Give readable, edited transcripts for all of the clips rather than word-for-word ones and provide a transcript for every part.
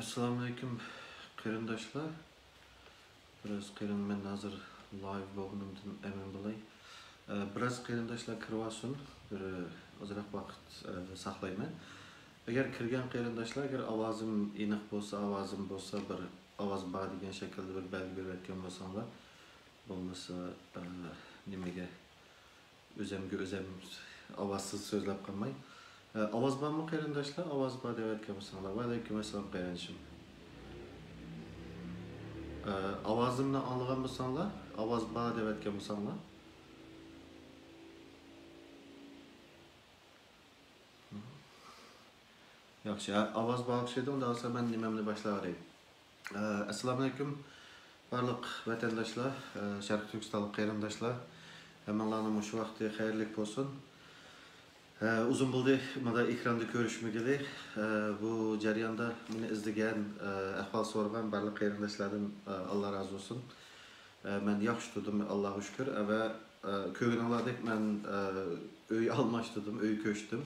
Assalamu alaikum qarindoshlar. Biraz qarin men hozir live bo'lganimdan emin bo'lay. Biraz qarindoshlar kirvasin, bir ozroq vaqt saqlayman. Agar kirgan qarindoshlar, agar ovozim aniq bo'lsa, ovozim bo'lsa, bir ovoz bor degan shaklda bir belgi berayotgan bo'lsanglar, bo'lmasa nimaga o'zimga o'zim ovozsiz so'zlab qolmay. Ovoz bormi qarindoshlar? Ovoz bor deyotgan bo'lsanglar, va alaykum assalom qarindoshim. Ovozimni anlagan bo'lsanglar, ovoz bor deyotgan bo'lsanglar. Yaxshi, ovoz bor o'xshaydi, unda olsa men nimamni boshlayman. Assalomu alaykum barliq vatandoshlar, Sharq Turkistonlik qarindoshlar. Hammalarning shu vaqti xayrli bo'lsin. Uzun bo'ldi mana ekranda ko'rishmagili. Bu jarayonda meni izlagan, ahvol so'ragan barliq qarindoshlardan Alloh razı olsun. Men yaxshi turdim, Allohga shukr. Va ko'rganinglardek men uy almashtirdim, uy ko'chdim.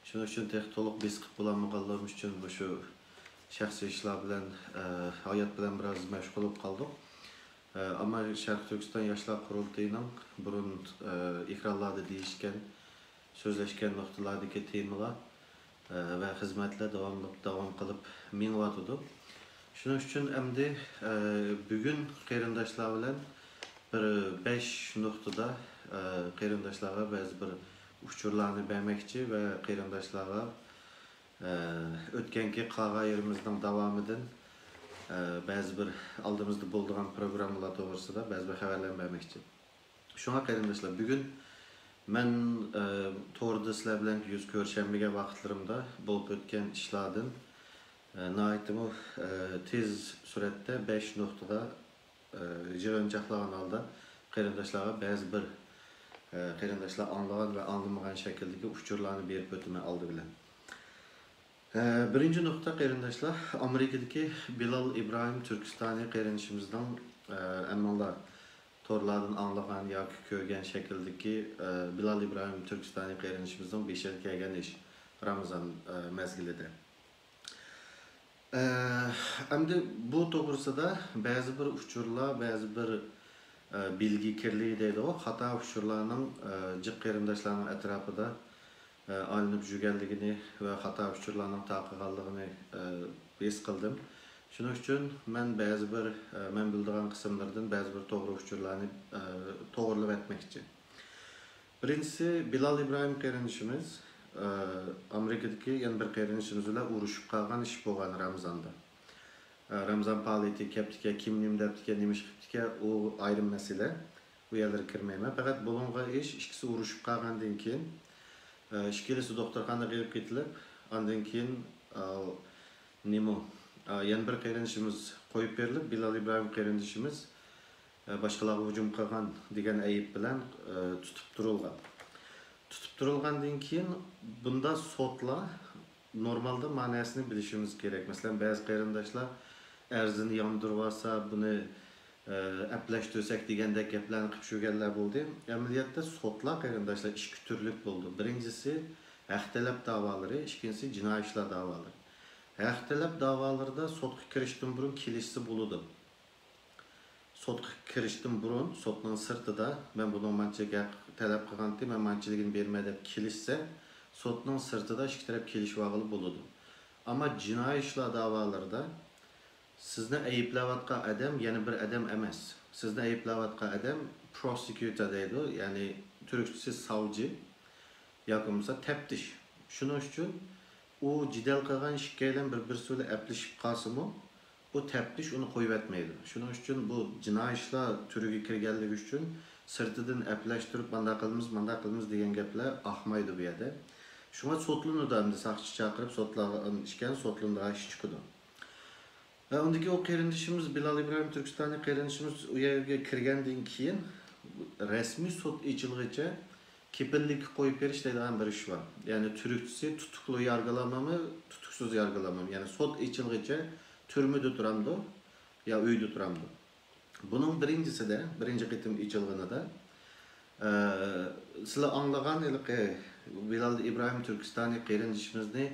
Shuning uchun to'liq besiqib bo'lmaganlarim uchun bu shu shaxsiy ishlar bilan, hayot bilan biroz mashg'ul bo'lib qoldim. Ammo Sharq Turkiston yoshlar qurultayining burun ekranlarda deyishgan so'zlashgan nuqtalardagi temalar va xizmatlar davom qilib meng'atdi. Shuning uchun endi bugun qarindoshlar bilan bir 5 nuqtada qarindoshlarga ba'zi bir uchurlarni bermoqchi va qarindoshlarga o'tganki qolgan yerimizning davomidan ba'zi bir oldimizda bo'lgan programmalar to'g'risida ba'zi bir xabarlar bermoqchi. Shunga qarindoshlar, bugun men to'g'rida sizlar bilan yuz ko'rishmagan vaqtlarimda bo'lib o'tgan ishlardan nihoyatda tez suratda 5 nuqtada yig'inchoqlagan holda qarindoshlarga ba'zi bir qarindoshlar anglagan va anglamagan shakldagi uchurlarni berib o'taman oldi bilan. Birinchi nuqta qarindoshlar, Amerikadagi Bilal Ibrohim Turkistoniy qarindishimizdan ammolar torlardan anlagan yoki ko'rgan shakldagi Bilal Ibrohim Turkistoniy qarindishimizdan beshar kelgan ish Ramazon mezgilida. Endi bu to'g'risida ba'zi bir uchurlar, ba'zi bir bilgi kirligi deydi o, xato uchurlarning jiq qarindoshlarning atrofida olinib yurganligini va xato uchurlarning taqilganligini his qildim. Shuning uchun men ba'zi bir men bildigan qismlardan ba'zi bir to'g'ri uchurlarni to'g'rilab aytmoqchi. Birinchisi, Bilal Ibrohim qarindishimiz Amerikadagi yana bir qarindishimiz bilan urushib qolgan ish bo'lgan Ramazonda. Ramazon faoliyati kaptika, kim nim debtika, nima ish qilibdika, u ayrim masala. Bu yerlarga kirmayman. Faqat bo'lgan ish ikkisi urushib qolgandan keyin ikkilisi doktorxonaga olib ketilib, undan keyin nima yana bir qarindishimiz qo'yib berilib, Bilal Ibrohim qarindishimiz boshqalarga hujum qilgan degan ayib bilan tutib turilgan. Tutib turilgandan keyin bunda sotlar normalda ma'nosini bilishimiz kerak. Masalan, ba'zi qarindoshlar arzini yondirib olsa, buni aplashtirsak degandek gaplarni qilib yurganlar bo'ldi. Amaliyotda sotlar qarindoshlar ikki turlik bo'ldi. Birinchisi haq talab da'volari, ikkinchisi jinoiy ishlar da'volari. Haq talab da'volarida sotga kirishdan burun kelishsi bo'ladi. Sotga kirishdan burun sotning sirtida men buni manchaga talab qilgandim, men manchiligini berma deb kelishsa, sotning sirtida ikki taraf kelishib olib bo'ladi. Ammo jinoiy ishlar da'volarida sizni ayblayotgan adam yana bir adam emas. Sizni ayblayotgan adam prosecutor deydi, ya'ni turkchasi savcı yoki bo'lmasa taftish. Shuning uchun u jidal qilgan ishga bir so'la aplashib qolsa-mu, bu taftish uni qo'yib etmaydi. Shuning uchun bu jinoiy ishlar turiga kirganligi uchun sirtidan aplashtirib manda qilamiz degan gaplar ahmaydi bu yerda. Shunga sotlanadi, endi saqchi chaqirib sotlagan ishgan, sotlanda ish chiqadi. Undagi o qarindishimiz Bilal Ibrohim Turkistoniy qarindishimiz u yerga kirgandan keyin rasmiy sot echilgicha kepillik qo'yib berish deydigan bir ish bor. Ya'ni turkchisi tutuklu yargılamamı, tutuksuz yargılamamı. Ya'ni sot echilgicha turmada turamdi yo uyda turamdi. Buning birinchisida, birinchi qitim echilganida sizlar anglagan Bilal Ibrohim Turkistoniy qarindishimizni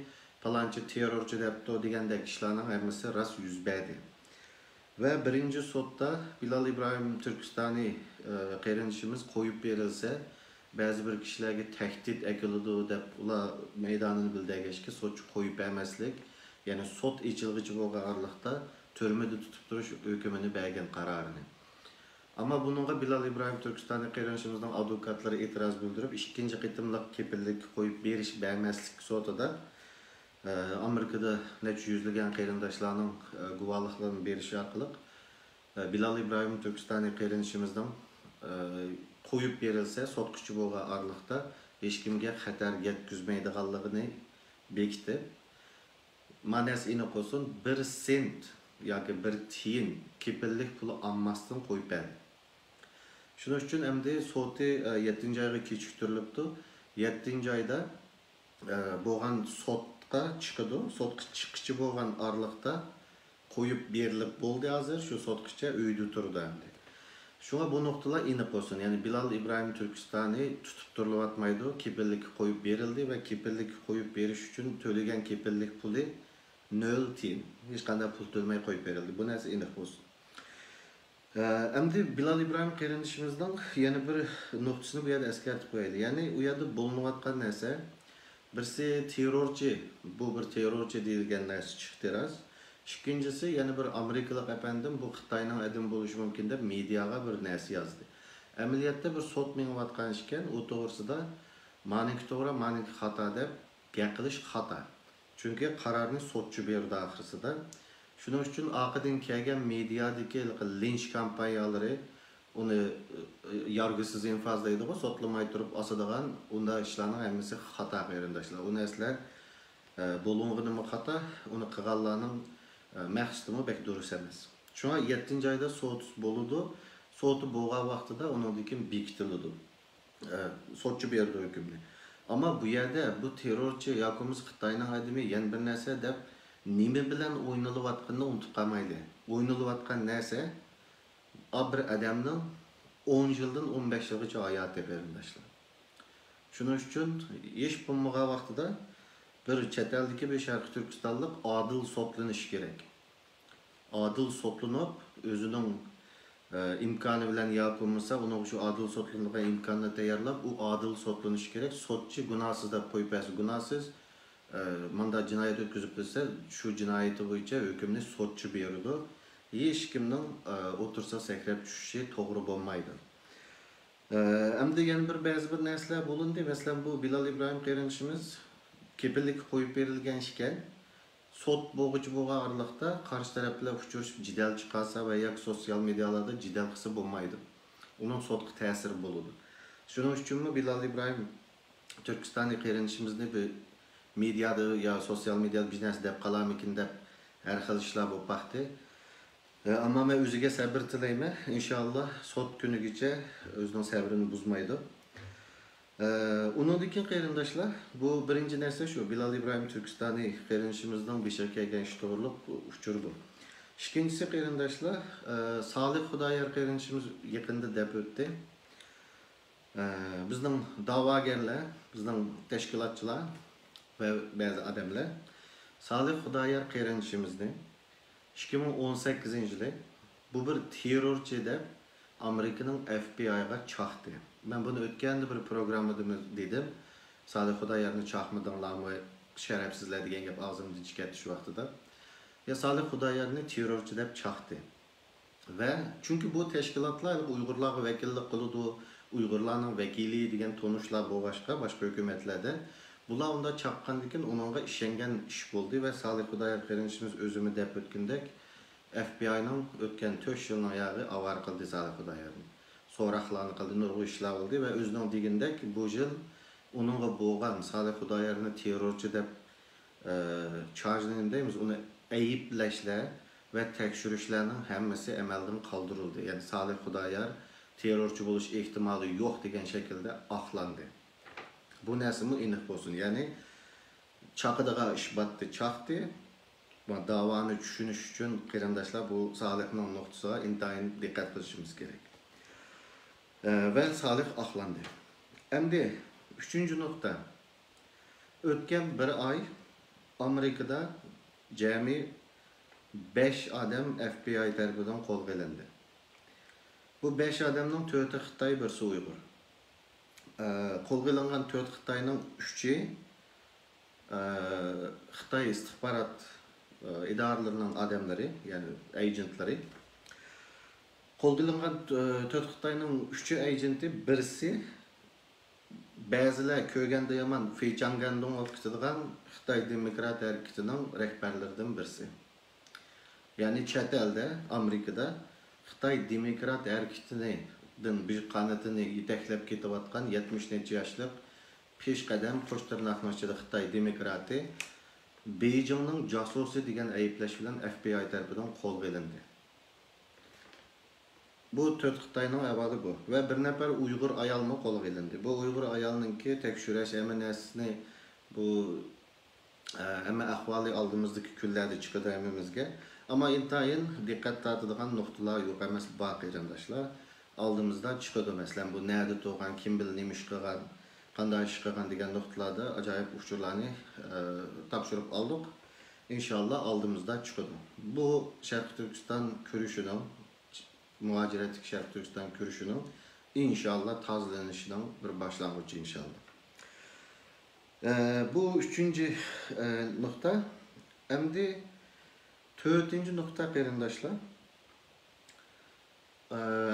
falanchi terrorchi debdi degandek ishlarning hammasi rost yuz berdi. Ve birinci sotda Bilal İbrahim Türkistani qeyrinishimiz qo'yib berilsa, ba'zi bir kishilarga tahdid ekiladi deb ular meydanını bildirgachki sotchi qo'yib bermaslik, ya'ni sot ichilg'ichi bo'lganlikda turmada tutib turish hukmini bergan qarorini. Ama bununla Bilal İbrahim Türkistani qeyrinishimizning advokatlari e'tiroz bildirib, ikkinchi qitimliq kepillik qo'yib berish bermaslik sotida Amerika'da neçə yüzlügen qeyrindaşlarının guvallıqlarını beriş arqılıq Bilal İbrahim Türkistani qeyrinishimizdan qo'yib berilse sotqıcı bo'lgan arlıqda hech kimga xatar yetkazmaydiganligini bekitdi. Ma'nosi aniq olsun 1 sent yoki 1 tiyin kepillik puli olmasdan qo'yib berdi. Shuning uchun endi soti 7-oyga kechiktirilibdi. 7-oyda bo'lgan sotqa chiqadi. Sotqa chiqışı bo'lgan arlıqda qo'yib berilib bo'ldi hozir. Shu sotqicha uyda turdi endi. Şuna bu noktalar aniq olsun. Yani Bilal İbrahim Türkistani tutup durulatmaydı. Kepillik qo'yib berildi ve kepillik qo'yib berish uchun to'lagan kepillik puli 0 tiyin. Hech qanday pul to'lamay qo'yib berildi. Bu narsa aniq olsun. Endi Bilal İbrahim qeyrinishimizdan yana bir nuqtasini bu yerda eskartib qo'yaylik. Ya'ni u yerda bo'linayotgan narsa birisi terrorchi, bu bir terrorchi deyilgan narsa chiqdi rost. İkincisi yani bir Amerikalık efendim bu Xitayning edim bo'lishi mumkin deb mediaga bir narsa yozdi. Amaliyotda bir sot mengayotgan ekan, u to'g'risida maniki to'g'ri, maniki xato deb gap qilish xato. Chunki qarorni sotchi berdi oxirisida. Shuning uchun oqidan kelgan mediadagi linch kampaniyalari uni yargısız infazlaydi, sotlamay turib osadigan unda ishlarning hammasi xato qarindoshlar. U narsalar bo'ling'ini xato, uni qilganlarning məxsudmu bək durus emas. Şuna 7-oyda sot boludu. Sotu bo'lgan vaqtida onundikin bekitildi. Sotchi berdi hukmni. Ama bu yerda bu terrorchi yoqimiz Xitoyning adimi yana bir narsa deb nima bilan o'ynalayotganini unutib qolmaydi. O'ynalayotgan narsa bir odamning 10 yildan 15 yilgacha hayoti qarindoshlar. Shuning uchun hech bo'lmagan vaqtida bir chet eldagi bir Sharqiy Turkistonlik adil sotlanish kerak. Adil sotlanıp özünün imkanı bilen yapılmışsa onun şu adil sotlanığa imkanını tayarlap o adil sotlanış gerek. Sotçu günahsız da koyup versin. Günahsız manda cinayet ötküzüp ise şu cinayeti boyunca hükümünü sotçu buyurdu. Hiç kimden otursa sekrep düşüşü doğru olmaydı. Hem de yani bazı bir nesler bulundu. Mesela bu Bilal İbrahim qeyrinishimiz kepillik qo'yib berilgan ekan. Sot bo'g'ichi bo'lgan araliqda qarshi taraflar uchrashib jidal chiqarsa va yoki sosyal medialarda jidal qilsa bo'lmaydi. Uning sotga ta'siri bo'ladi. Shuning uchunmi Bilal İbrahim Türkistani qeyrinishimizni bir mediada ya sosyal medyada biznes deb qalamikin deb har xil ishlar bo'lib baxti. Amma men o'ziga sabr tilayman. İnşallah sot kunigacha o'zining sabrini buzmaydi. Onundikin qeyrindoshlar, bu birinci narsa şu, Bilal İbrahim Türkistani qeyrinishimizdan beşer kelgan ish to'g'riliq uchur bu. İkincisi qeyrindoshlar, Salih Xudoyor qeyrinishimiz yaqinda deb o'tdi. Bizning da'vogarlar, bizning tashkilotchilar va ba'zi odamlar Salih Xudoyor qeyrinishimizni 2018-yili bu bir terrorchi deb Amerika'nın FBI'ga çaktı. Ben bunu ötken bir programda dedim. Salih Xudoyorni çakmadınlarmı, şerefsizler degan gap ağzımda chiqadi şu vaqtida. Ya Salih Xudoyorni terrorchi deb çaktı. Ve çünkü bu teşkilatlar Uygurlarga vakillik qiladi, Uygurlarning vakili degan tonuşlar bo'lg'ashqa boshqa hukumatlarda bular unda chaqqandikin onunga ishongan ish bo'ldi ve Salih Xudoyor qeyrinishimiz o'zimi deb o'tgandek FBI'ning o'tgan 4 yilning oyog'i avar qildi Salih Xudoyorni. So'roqlarni qildi, nurg'u ishlar oldi ve o'zining degandek bu yil onunga bo'lgan Salih Xudoyorni terrorchi deb charge'laymiz deymiz, uni ayblashlar ve tekshirishlarning hammasi amaldan qoldirildi. Yani Salih Xudoyor terrorchi bo'lish ehtimoli yo'q degan shaklda aqlandi. Bu narsami aniq bo'lsin. Ya'ni chaqidigan ish batdi, chaqdi. Davani tushunish uchun qarindoshlar bu Salihning nuqtasiga intayin diqqat qilishimiz kerak. Ve Salih aqlandi. Endi 3-nokta. O'tgan bir ay Amerika'da cemi 5 adam FBI tarafından qo'lga olindi. Bu 5 adamның 4'ü Xitoy, birisi Uyg'ur. Qo'lga olingan 4 Xitoyning 3'ü Xitoy istihbarat idoralarining adamlari, ya'ni agentları. Qo'lga olingan 4 Xitoyning 3'ü agenti, birisi ba'zilar ko'rganda yomon Fei Changandong olib ketadigan Xitoy Demokrat harakatining rahbarlaridan birisi. Yani chet elda, Amerikada Xitoy Demokrat harakatining bir qanotini yetaklab ketayotgan 70 necha yoshlik peshqadam qo'shtirnoqni ichida Xitoy Demokrati Beijingning josusi degan ayblash bilan FBI tarafidan qo'lga olindi. Bu 4 Xitoyning ahvoli bu va bir nafar Uyg'ur ayolni qo'lga olindi. Bu Uyg'ur ayolninki tekshirish eminasini bu hamma ahvoli oldimizdagi kunlarda chiqadi hammamizga. Ama intayin dikkat tortadigan nuqtalar yo'q emas bor qarindoshlar. Oldimizda chiqadi, masalan bu nerede tug'an, kim bilan nima ish qilgan, qanday ish qilgan degan nuqtalarda ajoyib uchurlarni topshirib oldik. İnşallah oldimizda chiqadi. Bu Sharq Turkiston ko'rishining, muaciratlik Sharq Turkiston ko'rishining inşallah tozalanishining bir boshlang'ichi inşallah. Bu 3. nokta. Endi 4. nokta qarindoshlar.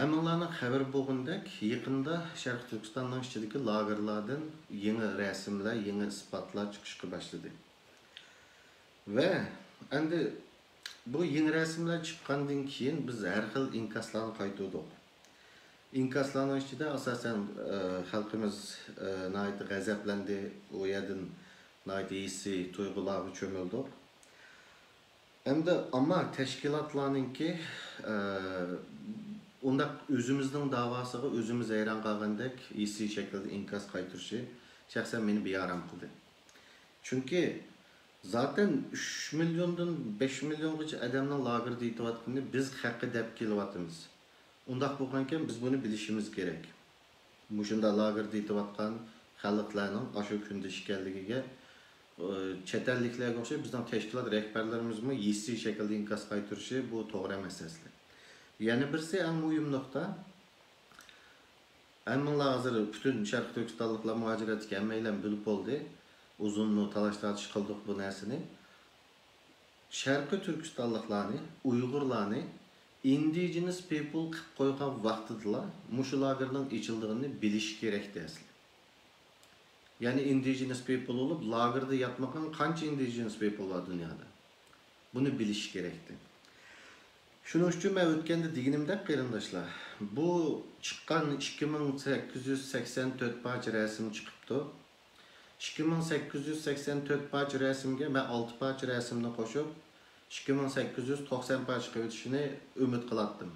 Hammalarning xabar bo'lgandek, yaqinda Sharq Turkistonning ichidagi lagerlardan yangi rasmlar, yangi isbotlar chiqishga boshladi. Va endi bu yangi rasmlar chiqqandan keyin biz har xil inkaslarni qaytardik. İnkaslarning ichida asosan xalqimiz nayt g'azablandi, u yerdan nayt hissi tuyg'ularga cho'mildik. Endi ama teşkilatlarınki onda özümüzün davasıga özümüz hayran qalgandek hissi şekilde inkas qaytırışı şahsen beni bir yaram kıldı. Çünkü zaten 3 milyondan 5 milyongacha adamning lagerda yetyaptığını biz haqqı deb kelyapmiz. Undaq bo'lganken biz bunu bilishimiz kerak. Mushunda lagerda yetyapgan xalqlarning ashu kunda ekanligiga chet elliklarga o'xshab bizning tashkilot rahbarlarimizmi hissi shaklda inkas qaytirishi bu to'g'ri emas asli. Yana birisi eng muhim nuqta. Hammalar hozir butun Sharq Turkistonliklar muhojiratga hammaylar bilib bo'ldi. Uzunlu talash-tartish qildik bu narsani. Sharq Turkistonliklarni, Uyg'urlarni indigenous people qilib qo'ygan vaqtida mushu lagerning ichildigini bilish kerak asli. Yani indigenous people olup lagerda yatmagan qancha indigenous people var dünyada. Bunu bilish kerakdi. Shuning uchun men o'tganda deganimdek qarindoshlar, bu chiqqan 2884 parcha rasm chiqibdi. 2884 parcha rasmga men 6 parcha rasmni qo'shib 2890 parcha qilishini umid qilardim.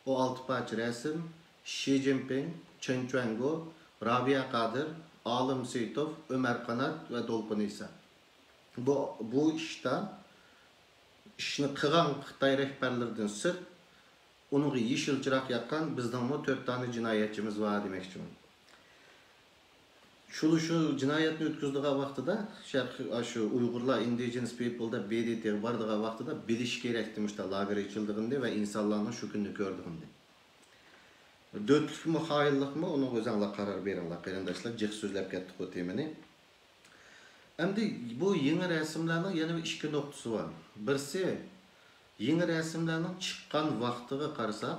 O 6 parcha rasm Xi Jinping, Chen Quango, Rabia Qadir, Alim Seyitov, Ömer Kanat ve Dolpun İsa. Bu işte işini qilgan Xitoy rahbarlaridan sir, onun yeşil chiroq yaqqan bizning 4 tane jinoyatchimiz var demoqchiman. Şu jinoyatni o'tkazdigan vaqtida shu Uyg'urlar indigenous people'da BDT bardigan vaqtida bilish kerak demişler lager ichildigini ve insanlarning shu kunni ko'rdigini. Dörtlük mü, hayırlık mı? Onun özünle karar verin. Qarindoshlar, jiq so'zlab ketdik bu temini. Endi bu yeni resimlerinin yana bir ikki noktası var. Birisi, yeni resimlerinin chiqqan vaqtiga qarasak,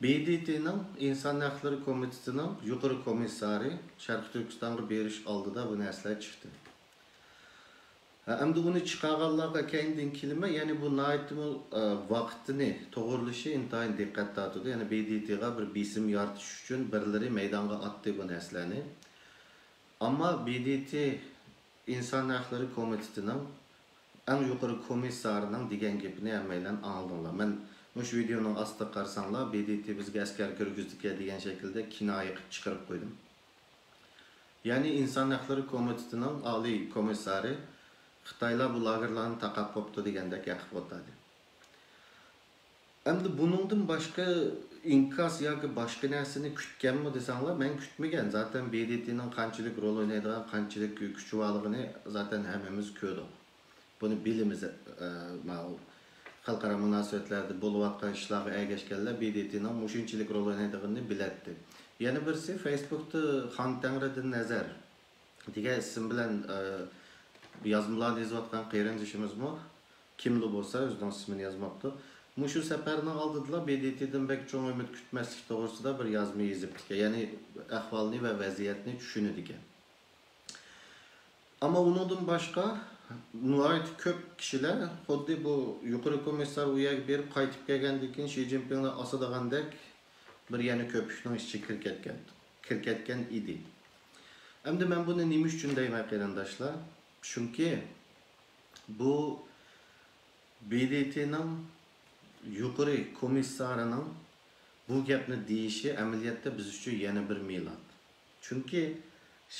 BDT'nin İnsan Hakları Komitesi'nin yuqori komissari Sharq Turkistonga berish oldida bu narsalar chiqdi. Endi bunu chiqarganlarga keyin kelma, ya'ni bu naytmi vaqtini to'g'irlishi intayin diqqat tortadi. Ya'ni BDT'ga bir besim yaratish uchun birlari maydonga atdi bu narsalarni. Ammo BDT İnsan Hakları Komitesi'nin en yuqori komissarining degan gapini hammalar anladinglar. Men bu videonun astida qarasanglar, BDT bizga askar kirgizdik degan shaklda kinoya qilib chiqarib qo'ydim. Ya'ni İnsan Hakları Komitesi'nin oliy komissari Xitoylar bu lagerlarni taqab qopti degandek yaqib o'tadi. Endi buningdan boshqa inkas yoki boshqa narsani kutganmi desanglar, men kutmagan. Zaten BDT'nin qanchalik rol o'ynaydigan, qanchalik kuchi borligini zaten hammamiz ko'rdik. Buni bilimiz ma'lum. Xalqaro munosabatlarda bo'layotgan ishlarga ergashganlar BDT'ning mushunchalik rol o'ynaydiganini biladi. Yana birisi Facebook'da Xon Tangriddin Nazar degan ism bilan yozmalar yozayotgan qarindishimizmi? Kimli bo'lsa o'zining ismini yozmoqda. Mushu safarning oldida BDT'dan bek cho'ng umid kutmaslik to'g'risida bir yozma yozibdi. Ya'ni ahvolni va vaziyatni tushunadigan. Ammo undan boshqa nihoyat ko'p kishilar xuddi bu yuqori komissar u yerga berib qaytib kelgandan keyin Xi Jinpingni osadigandek bir yana ko'pishning ichiga kirketgan edi. Endi men buni nima uchun deyman qarindoshlar? Chunki bu BDT'ning yuqori komissarining bu gapni deyishi amaliyotda biz uchun yana bir milod. Chunki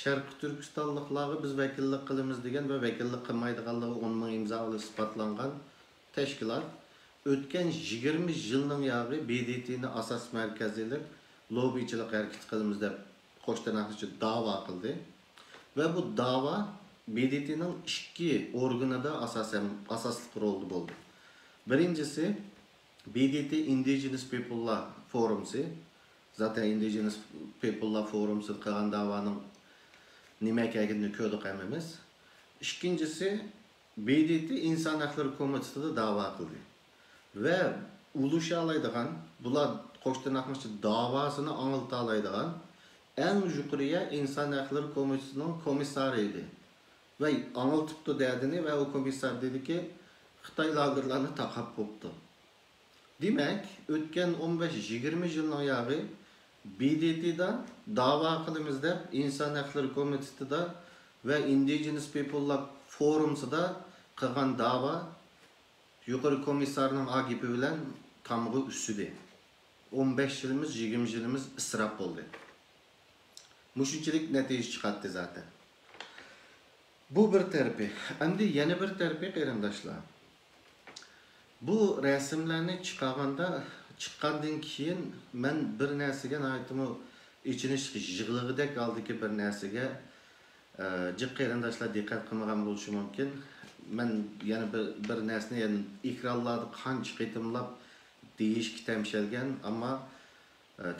Sharq Turkistonliklarga biz vakillik qilamiz degan va vakillik qilmaydiganligi 10 ming imzo bilan isbotlangan tashkilot o'tgan 20 yilning yog'i BDT'ni asos markaziylab lobbichilik harakat qilamiz deb qo'shtanaqlicha da'vo qildi. Va bu da'vo BDT'ning ikki organida asosli rolda bo'ldi. Birinchisi BDT Indigenous People'lar Forum'si. Zaten Indigenous People'lar Forum'si qilgan da'voning nima ekanligini ko'rdik hammamiz. Ikkinchisi BDT inson huquqlari komitetiga da'vo qildi. Va ulusha oladigan, bular qo'shtanaqlicha da'vosini anglata oladigan eng yuqoriya inson huquqlari komitetining komissari edi. Va anglitibdi dedini va u komissar dediki, Xitoy lagerlarini taqab qo'yibdi. Demak, o'tgan 15-20 yilning yog'i BDT'dan da'vo qilamiz deb inson huquqlari komitetida va Indigenous People'lar Forum'sida qilgan da'vo yuqori komissarning agibi bilan tamg'i ustida. 15 yilimiz, 20 yilimiz isrof bo'ldi. Mushunchalik natija chiqadi zaten. Bu bir tarafi. Endi yana bir tarafi qarindoshlar. Bu rasmlarni chiqqandan keyin men bir narsaga aytdim, ichinish yig'lig'idek oldiki bir narsaga jiq qarindoshlar diqqat qilmagan bo'lishi mumkin. Men yana bir narsani yani ekranlarda qancha qitimlab deyishga tamshalgan, ammo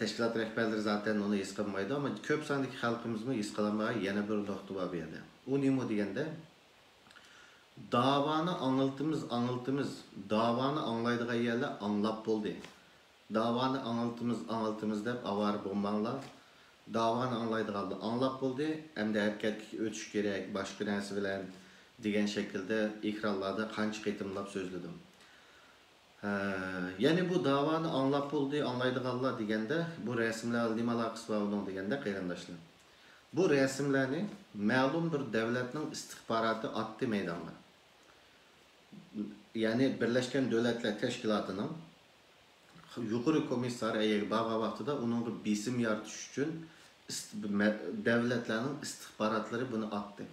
tashkilot rahbarlari zaten uni his qilmaydi, ammo ko'p sondagi xalqimizmi his qilmagan yana bir nuqta bor bu yerda. U nima deganda davani anıltımız, davani anglaydigan yerlar anglab bo'ldi. Davani anıltımız deb avar bo'lmanglar. Davani anglaydiganlar anglab bo'ldi. Endi harakatga o'tish kerak, boshqa narsa bilan degan shaklda ekranlarda qancha qitimlab so'zladim. Ya'ni bu davani anglab bo'ldi, anglaydiganlar deganda bu rasmlar nima aloqasi bor uning deganda qarindoshlar. Bu rasmlarni ma'lum bir davlatning istixboroti atdi maydonga. Yani Birleşken Devletler Teşkilatı'nın yuqori komissari eğer bağ vaqtida onun besim yaratish uchun devletlerin istihbaratları bunu attı.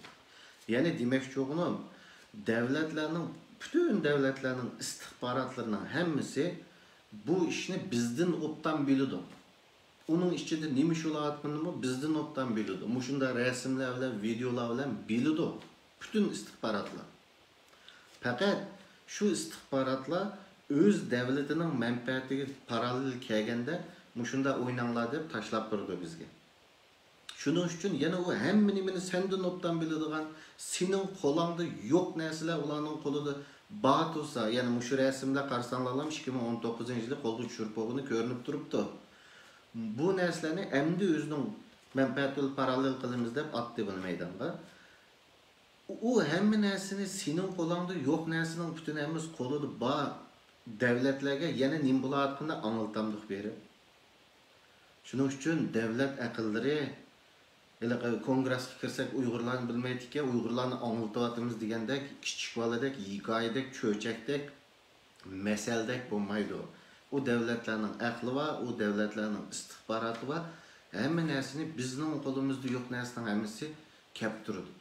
Yani demek çoğunun bütün devletlerin istihbaratlarının hemmisi bu işini bizden optan biliyordu. Onun içinde neymiş olayatmını bizden optan biliyordu. Muşunda resimlerle, videolarla biliyordu. Bütün istihbaratlar. Fakat şu istihbaratlar öz devletinin menfaatiga paralel kelganda muşunda oynanlar deb tashlab turdi bizga. Shuning uchun yana u hamma sendan optan biladigan, sening qo'lingda yo'q narsalar ularning qo'lida bor tursa, ya'ni mushu rasmlar qarsanglar 2019-yilda qo'lga tushirib qo'ygani ko'rinib turibdi. Bu narsalarni endi o'zining menfaatiga paralel qilamiz deb atdi buni maydonga. O hamma narsani sening qo'lingda yo'q narsaning butun hammasi qo'lida bor davlatlarga yana nim bo'layotganini angltamlik berib. Shuning uchun davlat aqllari kongressga kirsak Uyg'urlarni bilmaydi-ki, Uyg'urlarni anglatyapmiz degandek, kichik boladek, hikoyadek, cho'chakdek, masaldak bo'lmaydi. O davlatlarning aqli va o davlatlarning istihboroti va hamma narsani bizning qo'limizda yo'q narsaning hammasi kelib turadi.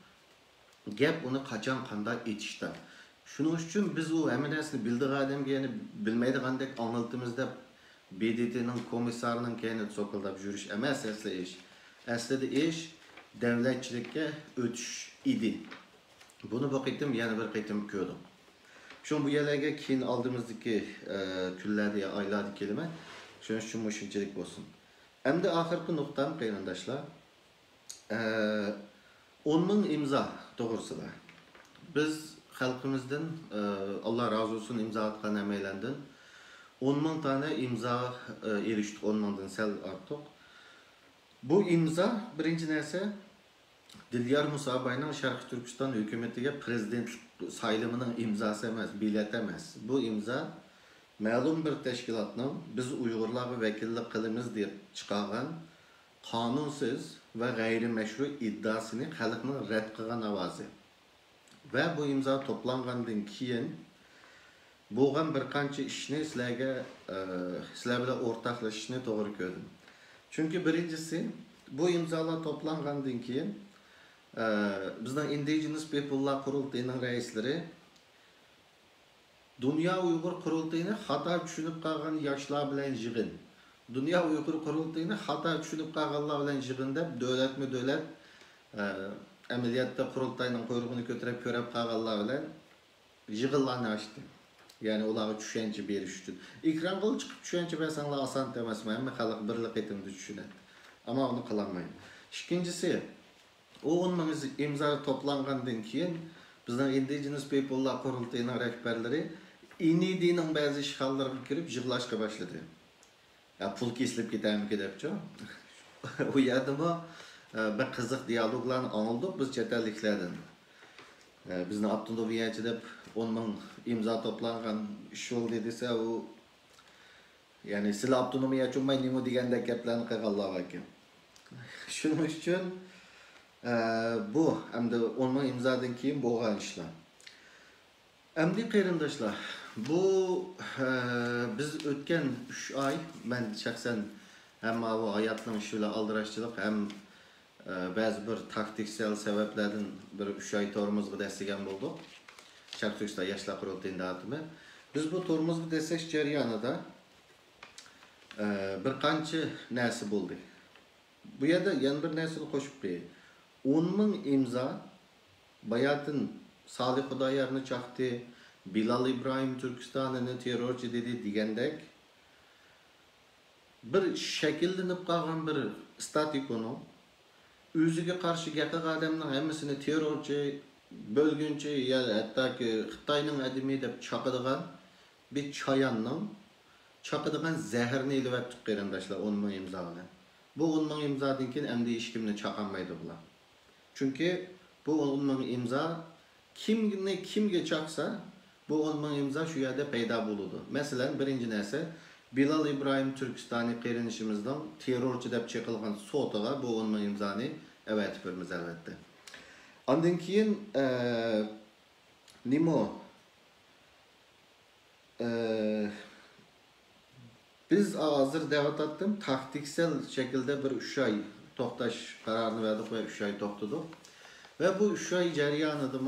Gap uni qachon qanday etishda. Shuning uchun biz u hamma narsani bildigan odamga, ya'ni bilmaydigandek anglitimiz deb BDT'nin komissarının kendini sokuldab yürüyüş emas asli iş. Aslida iş devletçilikке ötüş idi. Bunu bu qitim yana bir qitim ko'rdim. Şu bu yerlarga keyin oldimizdagi kunlarda ya oylarda kelma. Shuning uchun shunchalik bo'lsin. Endi oxirgi nuqtam qarindoshlar. 10.000 imzo to'g'risida. Biz xalqimizdan Allah razı olsun imzo atgan emaylardan 10.000 tane imzo erishdik, 10.000dan sal ortiq. Bu imzo birinchi narsa Dilyar Musabay'ın Şarkı Türkistan hükümetiga prezidentlik sayılımının imzası emas, bilet emas. Bu imza ma'lum bir teşkilatның biz Uyg'urlarga vakillik qilamiz deb chiqargan qonunsiz va g'ayrimeşru iddiasini xalqning rad qilgan ovozi. Va bu imzo to'plangandan keyin bo'lgan bir qancha ishni sizlar bilan o'rtoqlashishni to'g'ri ko'rdim. Chunki birinchisi bu imzolar to'plangandan keyin bizden Indigenous People'lar Qurultayının reisleri Dünya Uyghur Qurultayını hata tushunib qolgan yoshlar bilan yig'in. Dünya Uyghur Qurultayını hata tushunib qolganlar bilan yig'in deb davlat amaliyotda Qurultayning quyrug'ini ko'tarib ko'rib qolganlar bilan yig'inlarni ochdi. Yani ularga tushuncha berish uchun. Ekran qilib chiqib tushuncha bersanlar oson emasmi? Hamma xalq birlik etimdi tushunadi. Ama onu qilolmaydi. Ikkinchisi o 10.000 imzo toplangandan keyin bizning Indigenous People'lar Qurultayının rahbarlari INID'ning ba'zi ishxonalariga kirib yig'lashga boshladi. Ya pul kesilib ketamiz debchi. U yerdami bir qiziq dialoglarni anladik biz chet elliklardan. Bizni avtonomiyachi deb 10.000 imzo toplangan ish bo'ldi desa u yani sizlar avtonomiyachi bo'lmaymi degandek gaplarni qilganlar ekan. Shuning uchun bu hamda 10.000 imzodan keyin bo'lgan ishlar. Endi qarindoshlar, bu biz o'tgan 3 oy men shaxsan hamma bu hayotning ishi bilan aldirashchilik ham ba'zi bir taktiksel sebeplerden bir 3 oy tormozga destagan bo'ldik. Sharq Turkiston yoshlar qurultayining datimi. Biz bu tormozga destash jarayonida bir qancha narsa bo'ldi. Bu yerda yana bir narsani qo'shib qo'yay. 10.000 imzo Bayatın Salih Xudoyarni chaqdi, Bilal İbrahim Türkistan'ını terörçü dedi degandek bir shakllanib qolgan bir statikonu o'ziga qarshi gapirgan odamning hammasini terrorchi, bölgünchi ya hattoki Xitoyning adimi deb chaqadigan bir chayanning chaqadigan zaharni ilib qarindoshlar 10.000 imzo bilan. Bu 10.000 imzodan keyin endi hech kimni chaqolmaydi bular. Çünkü bu 10.000 imzo kimga chaqsa bu 10.000 imzo shu yerda paydo bo'ladi. Masalan, birinchi narsa Bilal İbrahim Türkistan'ı qerinishimizdan terrorchi deb chaqilgan sotiga bu 10.000 imzoni avatib beramiz albatta. Ondan keyin nima biz hozir davat etdim taktiksel şekilde bir 3 ay to'xtash qarorni verdik ve 3 ay to'xtadik. Ve bu 3 ay jarayonida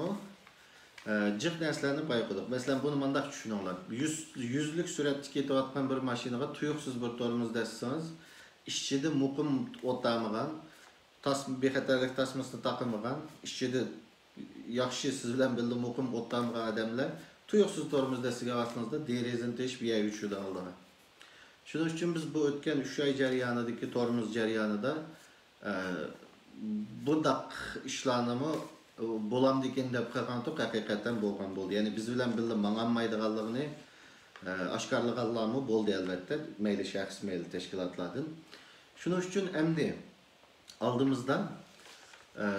jiq narsalarni payqadik. Mesela bunu mandaq tushuninglar. 100'lük suratda ketayotgan bir mashinaga tuyuqsiz bir tormoz dassangiz, ichida muqim o'tamagan, bexatarlik tasmasini taqmagan, ichida yaxshi siz bilan birga muqim o'tamagan odamlar tuyuqsiz tormoz dastiga vaqtingizda derazani teshib yeyish uchun oldilar. Shuning uchun biz bu o'tgan 3 ay jarayonidagi tormoz jarayonida bundaq ishlarni bo'lam degan deb qilgandik haqiqatan bo'lgan bo'ldi. Ya'ni biz bilan birga mang'anmaydiganligini oshkorlaganlarmi bo'ldi albatta, mayli shaxs, mayli tashkilotlardan. Shuning uchun endi oldimizda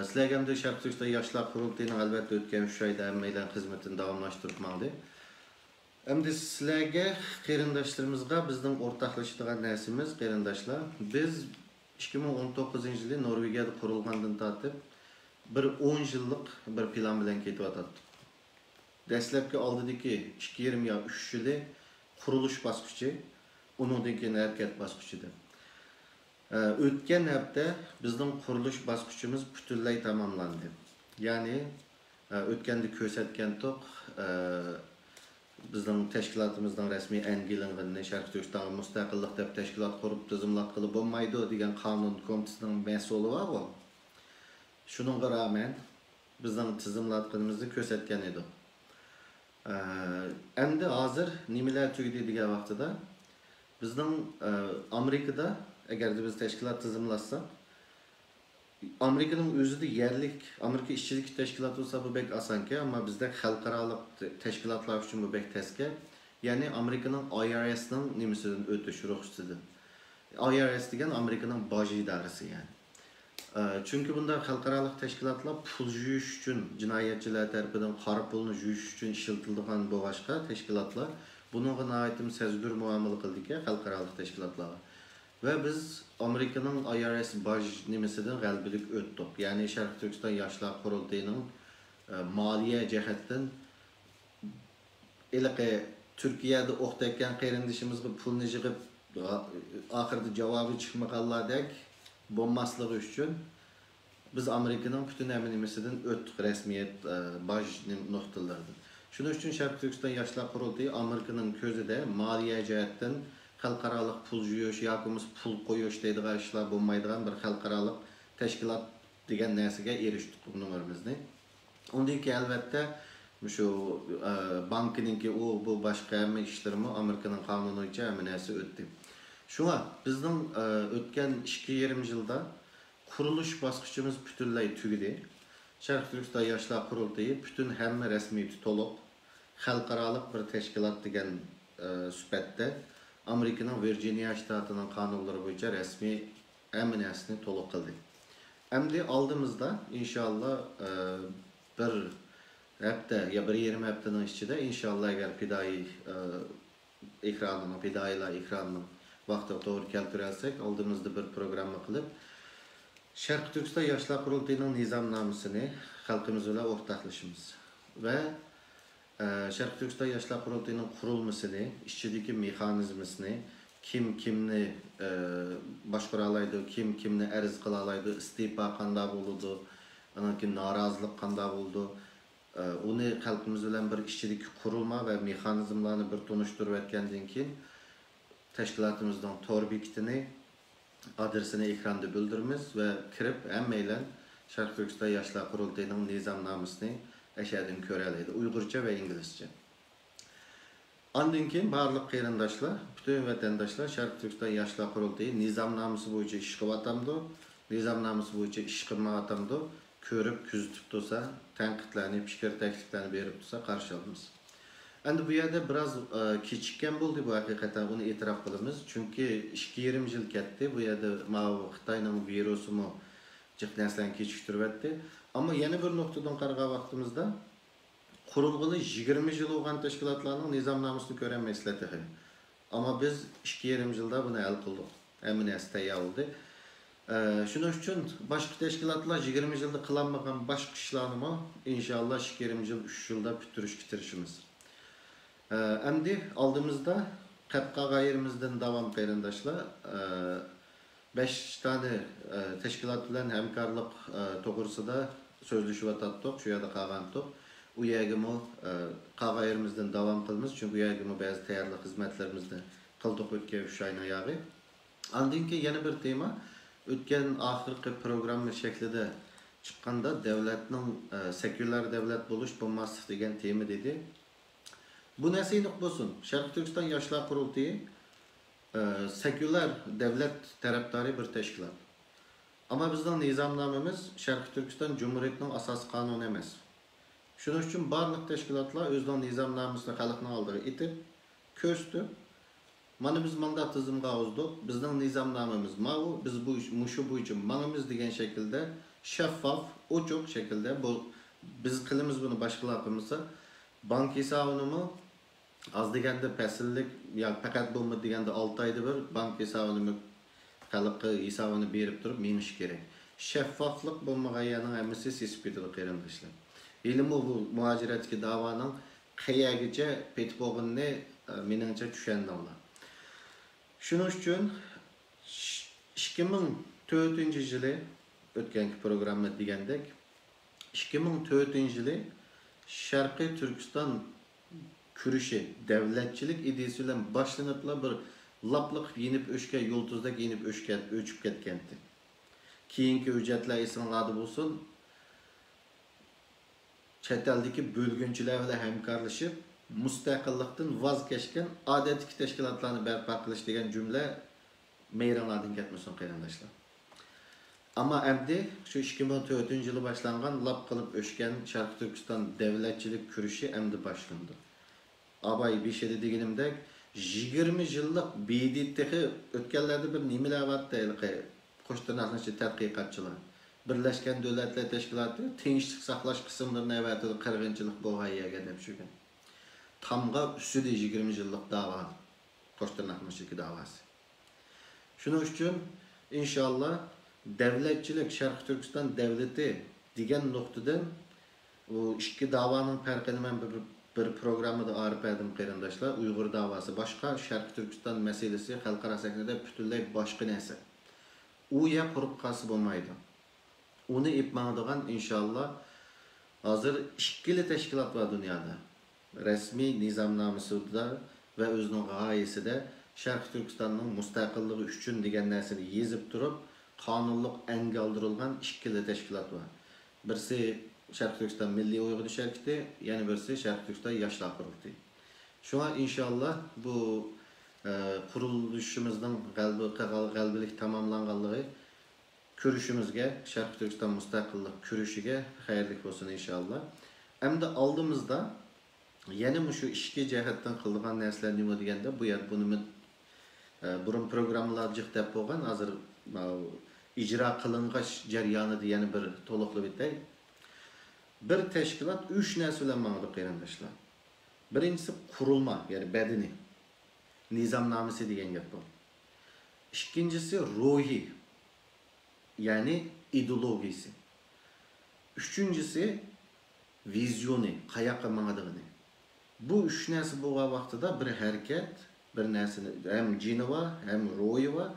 sizlarga ham Sharq Turkiston yoshlar qurultayining albatta o'tgan 3 oyda hammalar xizmatini davomlashtirmoqda. Endi sizlarga qarindoshlarimizga bizning o'rtoqlashadigan narsamiz qarindoshlar, biz 2019-yili Norvegiyada qurilgandan tortib bir 10 yillik bir plan bilan ketyapti. Dastlabki oldidagi 2,5 yo 3 yili qurilish bosqichi, undan keyin harakat bosqichida. O'tgan hafta bizning qurilish bosqichimiz butunlay tamomlandi. Ya'ni o'tganda ko'rsatgan to'q bizning tashkilotimizning rasmiy angilinganini Sharq Turkiston mustaqillik deb tashkilot qurib tizimlatqili bo'lmaydi degan qonun komitetining mas'uli bor. Shuningga rağmen bizning tizimlatganimizni ko'rsatgan edi. Endi hozir nimalar tugdi degan vaqtida bizning Amerikada agar biz tashkilot tizimlatsak Amerika'nın özüde yerlik, Amerika işçilik teşkilatı olsa bu bek asanki ama bizde halkaralık teşkilatlar için bu bek teske. Yani Amerika'nın IRS'nin nimesinden ötüş ruhsatı. IRS degen Amerika'nın baş idaresi yani. Çünkü bunda halkaralık teşkilatlar pul juyuş için, cinayetçiler tarafından qara pulunu juyuş için işletildiğin bu başka teşkilatlar. Bunun aitim sezgür muamele kıldık ya halkaralık teşkilatlar. Ve biz Amerika'nın IRS baş nimesinden galbilik öttük. Yani Şarkı Türkistan Yaşlar Kurultayı'nın maliye cihetten ilki Türkiye'de oktayken qeyrindişimiz pulunu yığıp ahırda cevabı çıkmakallardek bommaslığı üçün biz Amerika'nın bütün emin nimesinden öttük resmiyet baş noktalardı. Şunun için Şarkı Türkistan Yaşlar Kurultayı Amerika'nın közü de maliye cihetten xalqaralık pul juyuş, yakımız pul koyuş deydiğen işler bulmaydiğen bir xalqaralık teşkilat degen nesige eriştik bunun örümüzni. Ondan ki elbette şu bankininki o bu başka emme işlerimi Amerika'nın kanunu için eminesi öttü. Şuna bizden ötken 2-20 yılda kuruluş baskıçımız bütünley tügüdü. Şarkı Türkistan Yaşlar Kurultayı bütün hemme resmi tutulup xalqaralık bir teşkilat degen süpette Amerika'nın Virginia ştatının kanunları boyunca resmi eminiyesini toluk kıldı. Endi aldığımızda inşallah bir hafta ya bir 20 haftanın içinde inşallah eğer pidayı ekranını, pidayla ekranını vakti doğru keltirelsek aldığımızda bir programı kılıp Şarkı Türkistan Yaşlar Kurultayı'nın nizamnamasını halkımızla ortaklaşımız ve Şarkı Türkistan Yaşlar Kurultayı'nın kurulmasını, işçideki mekanizmasını, kim kimni başkuralaydı, kim kimni erz kılalaydı, istifa kanda buldu, anaki narazılık kanda buldu. Onu halkımızla bir işçideki kurulma ve mekanizmalarını bir tonuşturup etkenden keyin teşkilatımızdan tor bekitini, adresini ekranda bildirimiz ve kirip emmeyle Şarkı Türkistan Yaşlar Kurultayı'nın nizamnamasını eşedin köreleydi. Uygurca ve İngilizce. Andın keyin barlık qeyrindaşlar, bütün vatandaşlar Şarkı Türkistan Yaşlar Kurultayı nizamnaması boyunca iş kıvatamdı, nizamnaması boyunca iş kılmatamdı, körüp küzütüp dursa, tenkitlerini, fikir tekliflerini berip dursa karşı alımız. Endi bu yerde biraz keçikken buldu bu hakikaten bunu itiraf kılımız. Çünkü 2-20 yıl ketdi. Bu yerde Xitayning virusumu ciqnaslan keçiktirip etdi. Ama yeni bir noktadan qaragан vaqtimizda kurulğulu 20 yıl olan teşkilatlarının nizamnamasını göremezledik. Ama biz 2-20 yılda bunu el kıldık. Eminiyesi tayyor oldu. Şunun için başka teşkilatlar 20 yılda kılanmagan başka işlerini inşallah 2-20 yıl 3 yılda bitirişimiz. Endi aldığımızda qatqa gayrimizden devam qeyrindaşlar 5 tane teşkilat bilen hemkarlık to'g'risida sözleşip atatdık, şu yerda qağandık. U yergimi qağayrimizden devam qılımız, çünkü u yergimi bazı tayyorlik hizmetlerimizde qıldık ötken 3 ayın ayağı. Andın ki yeni bir tema, ötken ahirki program şeklinde çıkkanda devletinin seküler devlet buluş bulması degen tema dedi. Bu nəsilik bolsun? Şarkı Türkistan Yaşlar Kurultayı seküler devlet taraftarı bir teşkilat. Ama bizden nizamnamemiz Şarkı Türkistan Cumhuriyeti'nin asas kanunu emas. Şunun için barlık teşkilatlar özden nizamnamasını halkına aldığı itip, köstü. Mana biz mandat tizimga uzdik. Bizden nizamnamemiz mavu, biz bu muşu bu için manımız degen şekilde şeffaf, uçuk şekilde bu biz kılımız bunu başkalar yapımızsa bank hesabını az degende පැsillik ya fakat bulma degende 6 ayda bir bank hesabını halkı hesabını berip durup meniş gerek. Şeffaflık bulmagayanın hemmesi sespetilik qeyrindaşlar. Elim bu muhaciretki davanın qayagicha petib bolganini meningcha tushundim. Şunun için 2004 yılı ötkenki programda degandek 2004 yılı Şarkı Türkistan kürüşü, devletçilik ideyası bilen başlanıpla bir laplık yenip öşke, yoltuzda yenip öçüp ketkendi. Keyinki hüccetler esirladı bulsun, chet eldeki bölgünçüler bilen hemkarlaşıp, müstakillikten vazgeçken adetki teşkilatlarını berpa kılış degan cümle meyranlardan ketmesin qarindoshlar. Ama endi şu 2004 yılı başlangan lap kılıp öşken Şarkı Türkistan devletçilik kürüşü endi başlandı. Abay bir şey dediğimde 20 yıllık BDT'yi ötkenlerde bir nimeler var değil. Koşturnaşçı tədqiqatçılar. Birleşken Devletler Teşkilatı tinchlik saqlash kısımlarına evatidi qirg'inchilik bo'lganiga deb shugan. Tamga üstüde 20 yıllık dava. Koşturnaşçı davası. Şunun için inşallah devletçilik Şarkı Türkistan devleti degan noktadan o iki davanın farkını ben bir programı da arif edim qarindoshlar. Uyghur davası başka, Şarkı Türkistan meselesi xalqaro sahnada butunlay boshqa narsa. U ya quruq qasib bo'lmaydi. Onu ipmanadigan inşallah hazır ikkili teşkilat var dünyada. Resmi nizamnamasida ve özünün gayesi de Şarkı Türkistan'ın müstakilliği üçün degan narsani yezip durup qonunluq enge aldırılgan ikkili teşkilat var. Birisi Şarkı Türkistan Milli Uyghur Şarkı'tı, yani birisi Şarkı Türkistan Yaşlar Kurultayı. Şu an inşallah bu kuruluşumuzdan galbilik tamamlanganlığı körüşümüzge, Şarkı Türkistan müstakillik körüşüge hayırlı olsun inşallah. Hem de aldığımızda yeni şu işki cihetten kıldıgan nersler nima degende bu yer bunu burun programlar jıqtap bolgan hazır icra kılıngaç jaryanı degeni bir toluqlu bitay. Bir teşkilat 3 narsa bilan mağdur qarindoshlar. Birincisi kurulma, yani bedeni. Nizamnamesi degan gap bu. İkincisi ruhi, yani ideologisi. Üçüncüsü vizyonu, qayoqqa mangadiğini. Bu 3 narsa bo'lgan vaqtida bir hareket, bir narsani hem jini var, hem ruhi var,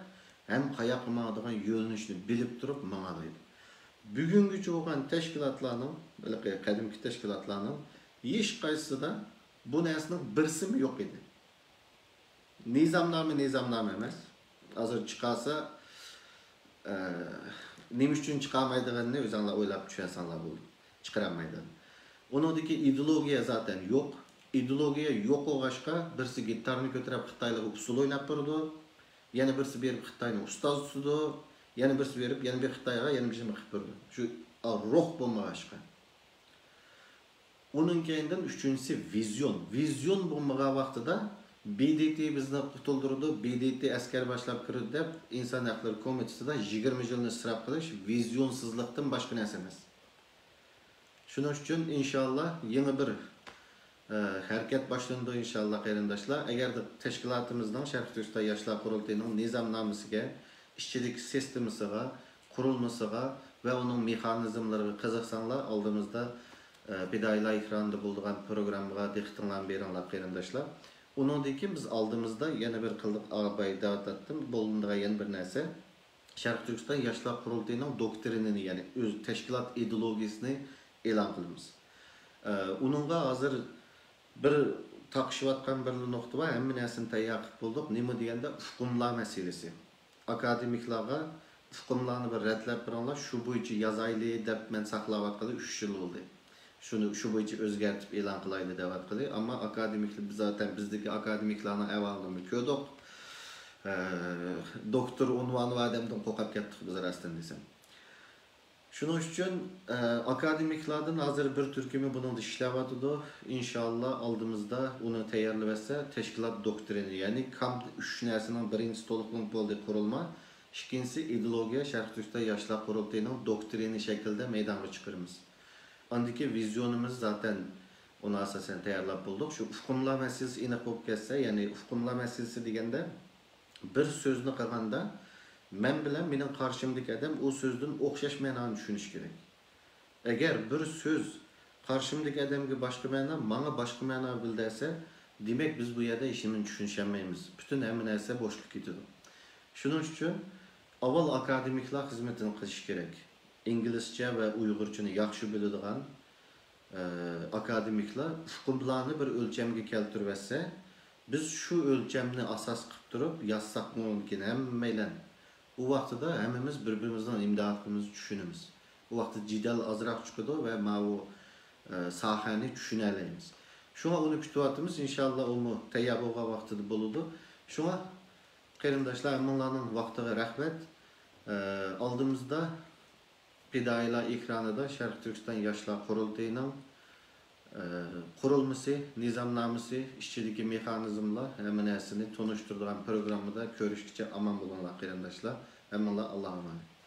hem qayoqqa mangadigan yo'linishni bilib turib mangadi. Bugungacha bo'lgan teşkilatlarning, qadimki teşkilatlarning hech qaysida bu narsaning birsimi yo'q edi. Nizamname emas. Hozir chiqasa nima uchun chiqamaydiganini o'zinglar o'ylab tushunsanlar bo'ldi. Chiqaramaydi. Uningdagi ideologiya zaten yo'q. İdeologiya yo'q bo'lg'achqa birisi gitarni ko'tarib Xitoylarga usul o'ynab turdi. Yana birisi berib Xitoyni ustoz tutdi. Yana birisi berib yana bir Xitoyga yana bir şey qilib turdi. Shu ruh bo'lmag'achqa. Onun keyinden üçüncüsü vizyon. Vizyon bo'lmagan vaqtida BDT bizni qutuldurdi. BDT askar boshlab kirdi deb inson haqlari komitetida 20 yilni isrof qilish vizyonsizlikdan boshqa narsa emas. Shuning uchun inshaalloh yeni bir hareket başlandı inşallah qarindoshlar. Agar teşkilatımızdan Şarkı Türkistan Yaşlar Kurultayı'nın nizamnamasiga, işçilik sistemisiga, kurulmasiga ve onun mexanizmlariga qiziqsanglar, aldığımızda Bidaylar ekranda bulduğan programga diqqatinglarni beringlar qarindoshlar. Uningdiki biz aldığımızda yana bir qildiq ağabey davet ettim. Bulunduğu yana bir narsa Şarkı Türkistan Yaşlar Kurultayı'nın doktrinini, yani öz teşkilat ideologiyasini e'lon qilamiz. Uningga hozir bir taqışıvatqan bir nokta var. Hem narsani tayyor qilib bo'ldik. Nima deganda hukmlar meselesi. Akademiklarga hukmlarni bir redlab biringlar, shu bo'yicha yozayli deb men saqlayotganda 3 yil bo'ldi. Şunu şu bo'yicha o'zgartib e'lon qilayli deb aytdi. Ammo akademiklar zaten bizdagi akademiklarning avalini ko'rdik. Doktor unvoni va adamdan qo'rqib ketdik biz rostdan desam. Şunun için akademiklardan hazır bir türkümü bunun da işlevatıdı. İnşallah aldığımızda onu tayarlıverse teşkilat doktrini, yani kam 3 narsının birinci toluqluq bo'ldi kurulma, ikincisi ideologiya Şarkı Türkistan Yaşlar Kurultayı'nın doktrini şekilde meydana çıkarımız. Andaki vizyonumuz zaten ona asasen tayarlap bulduk. Şu hukmlar meselesi iniq bo'lib ketsa, yani hukmlar meselesi degende bir sözünü qilganda men bilan mening qarshimdagi adam o so'zdan o'xshash ma'noni tushunish kerak. Agar bir so'z qarshimdagi adamga boshqa ma'no, menga boshqa ma'no bildirsa, demak biz bu yerda ishini tushunmaymiz. Butun hamma narsa bo'shqa ketadi. Shuning uchun avval akademiklar xizmatini qilish kerak. İngilizce ve Uyg'urchani yaxshi biladigan, akademiklar ushqunlarni bir ölçemge keltirverse, biz şu ölçemni asas qilib turib yazsak mumkin hammaylar. U vaqtida hammamiz bir-birimizdan imdodimizni tushunamiz. U vaqtda jidal azroq chiqadi va mana bu sahani tushuna olamiz. Shunga uni kutyapmiz. Inshaalloh uni tayyor bo'lgan vaqtida bo'ladi. Shunga qarindoshlar, hammalarning vaqtiga rahmat. Oldimizda Fidoyilar ekranida Sharq Turkiston yoshlar qurultayining qurilmasi, nizomnomasi, ichidagi mexanizmlar hamma narsani tunishtiradigan programmada ko'rishgacha omon bo'linglar qarindoshlar. Hammalar Allohga emanet.